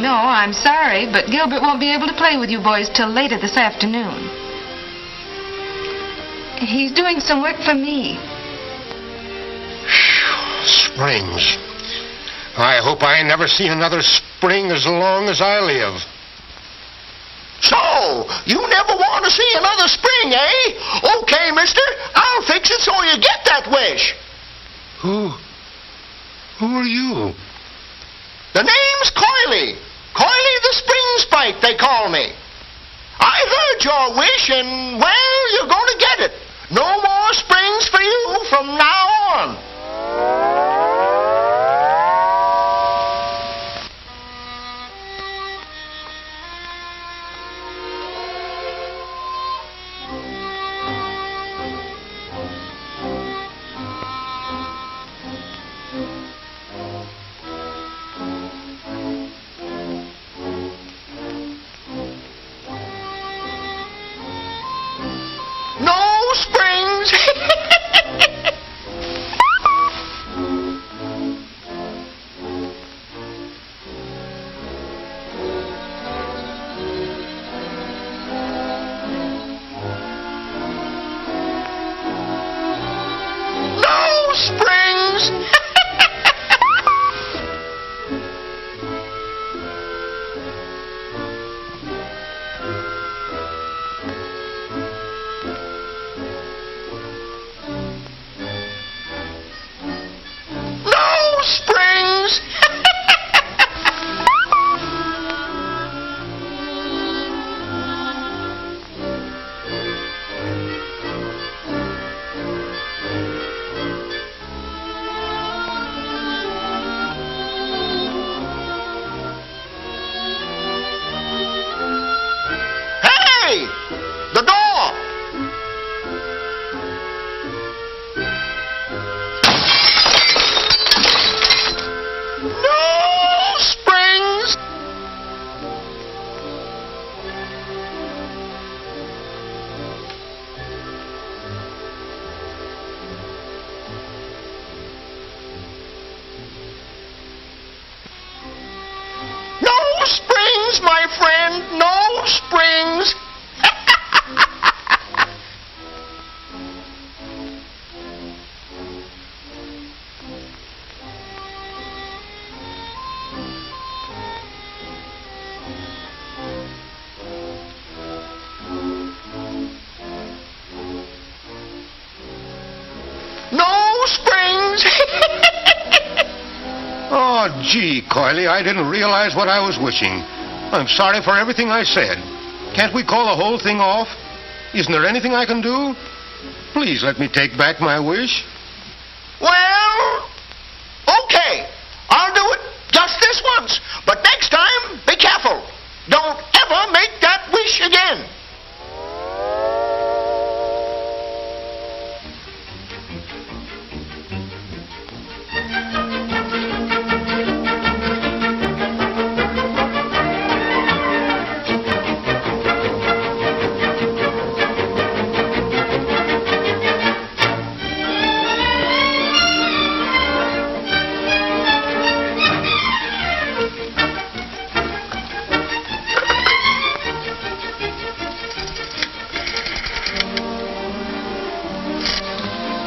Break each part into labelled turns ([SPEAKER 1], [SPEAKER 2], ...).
[SPEAKER 1] No, I'm sorry, but Gilbert won't be able to play with you boys till later this afternoon. He's doing some work for me.
[SPEAKER 2] Springs. I hope I never see another spring as long as I live.
[SPEAKER 3] So, you never want to see another spring, eh? Okay, mister, I'll fix it so you get that wish.
[SPEAKER 2] Who are you?
[SPEAKER 3] The name's Coily. Coily the Spring Spike, they call me. I heard your wish, and, well, you're going to get it. No more springs for you from now on. No springs. No springs. No springs. Hey! The door! No springs! No springs, my friend, no springs! No springs!
[SPEAKER 2] Oh, gee, Coily, I didn't realize what I was wishing. I'm sorry for everything I said. Can't we call the whole thing off? Isn't there anything I can do? Please let me take back my wish.
[SPEAKER 3] Well, okay. I'll do it just this once. But next time, be careful. Don't ever make that wish again.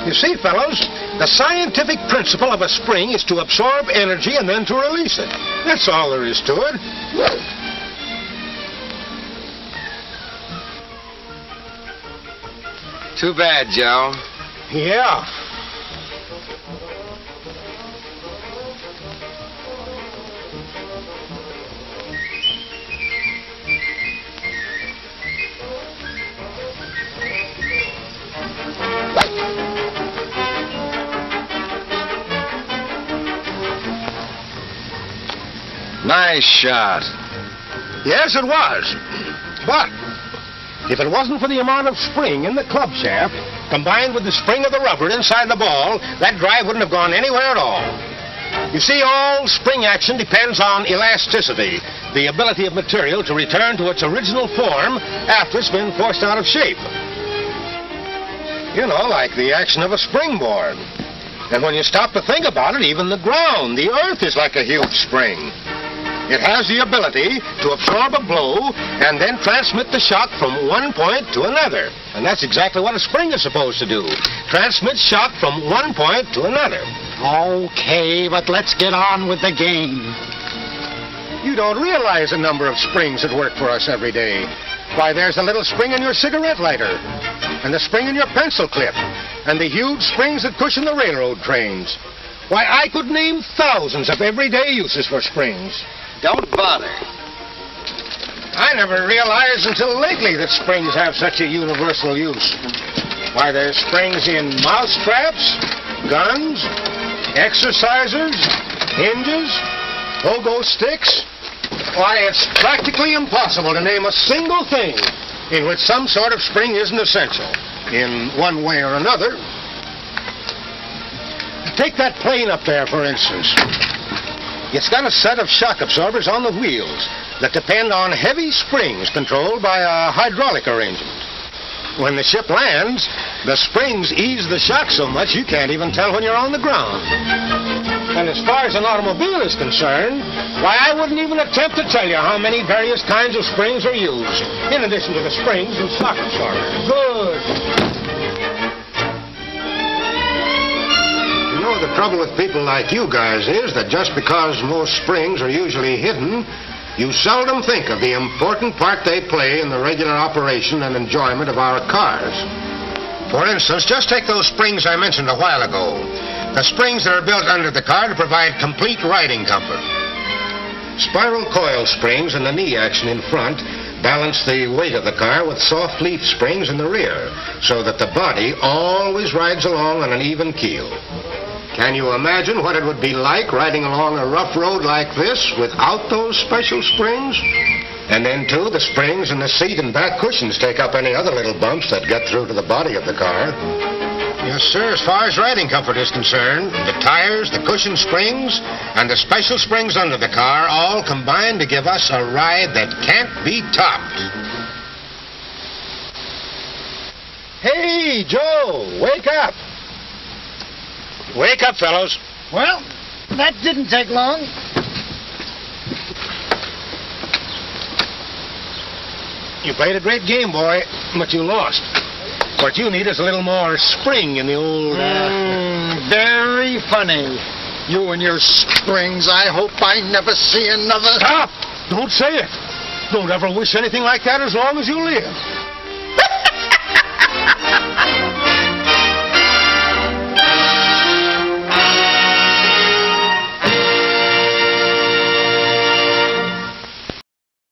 [SPEAKER 2] You see, fellows, the scientific principle of a spring is to absorb energy and then to release it. That's all there is to it.
[SPEAKER 4] Too bad, Joe.
[SPEAKER 2] Yeah.
[SPEAKER 4] Nice shot.
[SPEAKER 2] Yes, it was. But if it wasn't for the amount of spring in the club shaft, combined with the spring of the rubber inside the ball, that drive wouldn't have gone anywhere at all. You see, all spring action depends on elasticity, the ability of material to return to its original form after it's been forced out of shape. You know, like the action of a springboard. And when you stop to think about it, even the ground, the earth, is like a huge spring. It has the ability to absorb a blow and then transmit the shock from one point to another. And that's exactly what a spring is supposed to do. Transmit shock from one point to another.
[SPEAKER 5] Okay, but let's get on with the game.
[SPEAKER 2] You don't realize the number of springs that work for us every day. Why, there's a little spring in your cigarette lighter, and the spring in your pencil clip, and the huge springs that cushion the railroad trains. Why, I could name thousands of everyday uses for springs.
[SPEAKER 4] Don't bother.
[SPEAKER 2] I never realized until lately that springs have such a universal use. Why, there's springs in mouse traps, guns, exercisers, hinges, pogo sticks. Why, it's practically impossible to name a single thing in which some sort of spring isn't essential, in one way or another. Take that plane up there, for instance. It's got a set of shock absorbers on the wheels that depend on heavy springs controlled by a hydraulic arrangement. When the ship lands, the springs ease the shock so much you can't even tell when you're on the ground. And as far as an automobile is concerned, why, I wouldn't even attempt to tell you how many various kinds of springs are used, in addition to the springs and shock absorbers. Good. You know, the trouble with people like you guys is that just because most springs are usually hidden, you seldom think of the important part they play in the regular operation and enjoyment of our cars. For instance, just take those springs I mentioned a while ago. The springs that are built under the car to provide complete riding comfort. Spiral coil springs in the knee action in front balance the weight of the car with soft leaf springs in the rear, so that the body always rides along on an even keel. Can you imagine what it would be like riding along a rough road like this without those special springs? And then, too, the springs in the seat and back cushions take up any other little bumps that get through to the body of the car. Yes, sir, as far as riding comfort is concerned, the tires, the cushion springs, and the special springs under the car all combine to give us a ride that can't be topped. Hey, Joe, wake up. Wake up, fellows.
[SPEAKER 5] Well, that didn't take long.
[SPEAKER 2] You played a great game, boy, but you lost. What you need is a little more spring in the old...
[SPEAKER 5] Very funny. You and your springs. I hope I never see another...
[SPEAKER 2] Stop! Don't say it. Don't ever wish anything like that as long as you live.